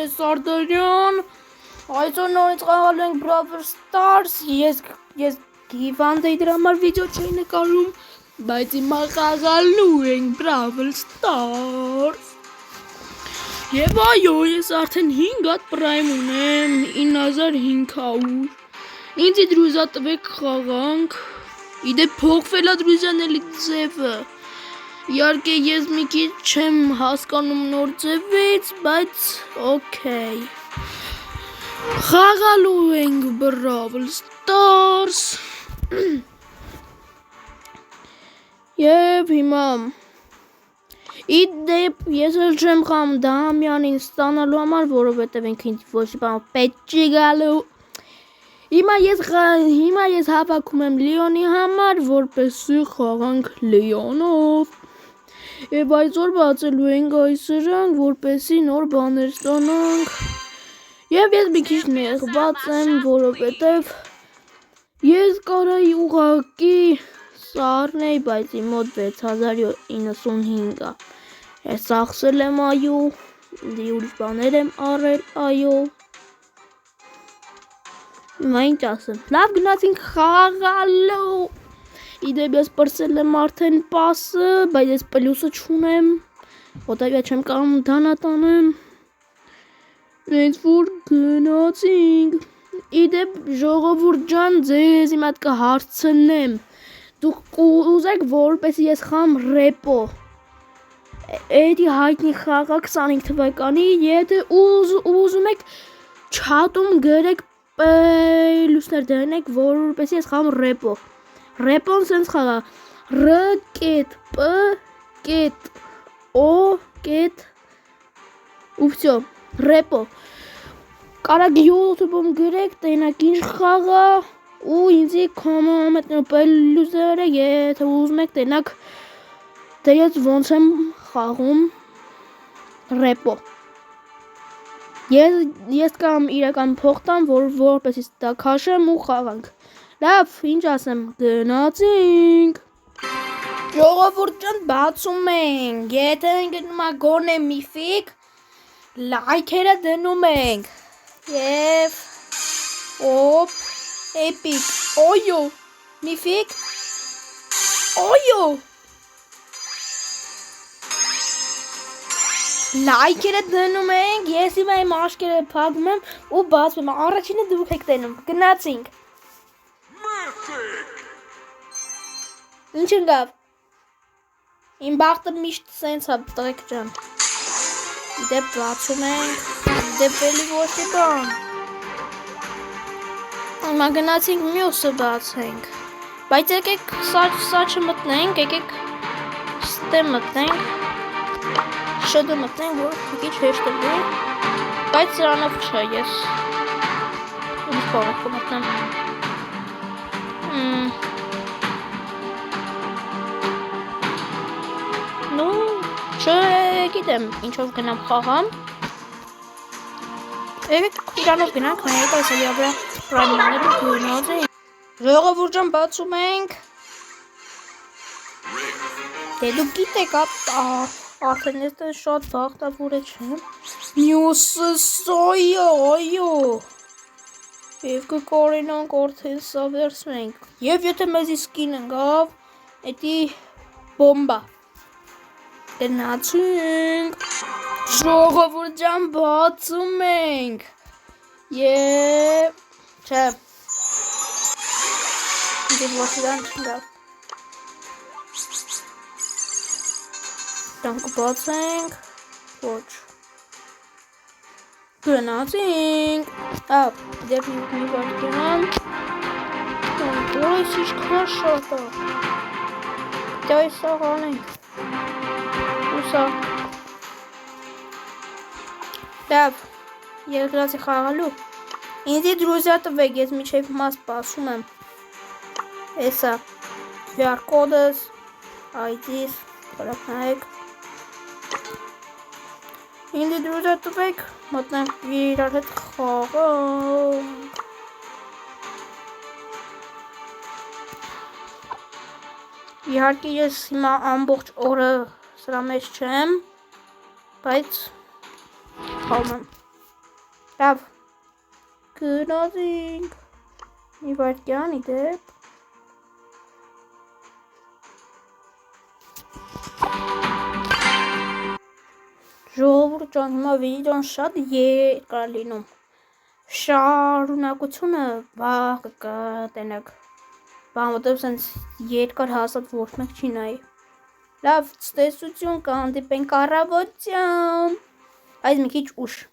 Սարդարյան, այսօր նորից խաղալու ենք Brawl Stars, ես Գիվանդ էի դրա համար վիդեո չէի նկարում, բայց հիմա խաղալու ենք Brawl Stars Եվ այո, ես արդեն 5 հատ պրայմ ունեմ, 9500 Ինձ դրուզա տվեք խաղանք, իդեպ փոխվել է դրուզաների ձևը Իհարկե ես մի քիչ չեմ հասկանում նոր ձևից, բայց օքեյ Խաղալու ենք Brawl Stars Եվ հիմա Իդեպ ես էլ չեմ խաղում Դամյանին ստանալու համար, որովհետև ինքը ինձ ոչ մի բան պետք չի գալու Հիմա ես հավաքում եմ Լիոնի համար, որպեսզի խաղանք Լիոնով Եվ այսօր բացելու ենք այս սրանք, որպեսզի նոր բաներ ստանանք Եվ ես մի քիչ նեղված եմ, որովհետև ես կարայի ուղղակի սառնեի, բայց իմ մոտ 6095 է Ես ծախսել եմ այո, ուրիշ բաներ եմ առել այո Հիմա ինչ ասեմ, լավ գնացինք խաղալու Իդեպ ես պրսել եմ արդեն պասը, բայց ես պլյուսը չունեմ Ոտավյա չեմ կարում դանատանեմ Նենց որ գնացինք Իդեպ ժողովուրդ ջան ձեզ իմ հատ կհարցնեմ Դուք ուզեք որպեսի ես խամ ռեպո Էդի հայտնի խաղա 25 թվականի Եթե ուզում եք չատում գրեք պլյուսներ դնեք որպեսի ես խամ ռեպո Ռեպոն սենց խաղա R կետ P կետ O կետ ու վсё ռեպո Կարակ YouTube-ում գրեք տենակ ինչ խաղա ու ինձի կոմենտներում պլյուսները եթե ուզում եք տենակ դե ես ոնց եմ խաղում ռեպո Ես կամ իրական փող տամ որպեսի դա քաշեմ ու խաղանք Լավ, ինչ ասեմ, գնացինք Ժողովուրդ ջան բացում ենք Եթե ընկնում է գոնե միֆիկ Լայքերը դնում ենք Եվ Օպ Էպիկ Օյո Միֆիկ Օյո Լայքերը դնում ենք Ես հիմա իմ աշկերը փակում եմ ու բացում եմ Առաջինը դուք եք տենում Գնացինք Ինչ ընկավ Իմ բախտը միշտ սենց է տղեկ ջան Իդեպ բացում ենք Իդեպ էլի ոչ մի բան Հիմա գնացինք մյուսը բացենք Բայց եկեք սա չմտնենք Եկեք ստե մտնենք Շդը մտնենք որ մի քիչ հեշտ է Բայց սրանով չէ ես Ինչ բանը կմտնեմ Չգիտեմ ինչով գնամ խաղամ Եկեք իրանով գնանք նայեք այս էլի ավրա պրայմները գնոց է Ժողովուրդ ջան բացում ենք Դե դուք գիտեք արդեն ես դե շատ բախտավոր չեմ Մյուսը սոյո այո Եվ կկորենանք արդեն սա վերցնենք Եվ եթե մեզի սկին ընկավ Էդի բոմբա Գնացինք Ժողովուրդ ջան բացում ենք Եվ Չէ Դիվ ոչիդան չնդավ Դանք բացենք Ոչ Գնացինք Դեպ մի բան գնամ Որս իչքան շատ է Դա այս սաղան ենք Ուսա Լավ Երկրացի խաղալու Ինձի դրուզյա տվեք ես միջև մաս պասում եմ Էսա VR կոդս ID-ս Կարակ նայեք Ինձի դրուզյա տվեք Մտնենք իրար հետ խաղանք Իհարկե ես հիմա ամբողջ օրը սրա մեջ չեմ Բայց խաղում եմ Լավ, գնացինք, մի վարկյան իդեպ, ժողովուրդ ջան, հիմա վիդեոն շատ երկար լինում, շարունակությունը վաղ կտենեք, բան ոտև սենց երկար հասած ոչ մեկ չի նայի, լավ, ցտեսություն կհանդիպենք առավոտյան, այս մի քիչ ուշ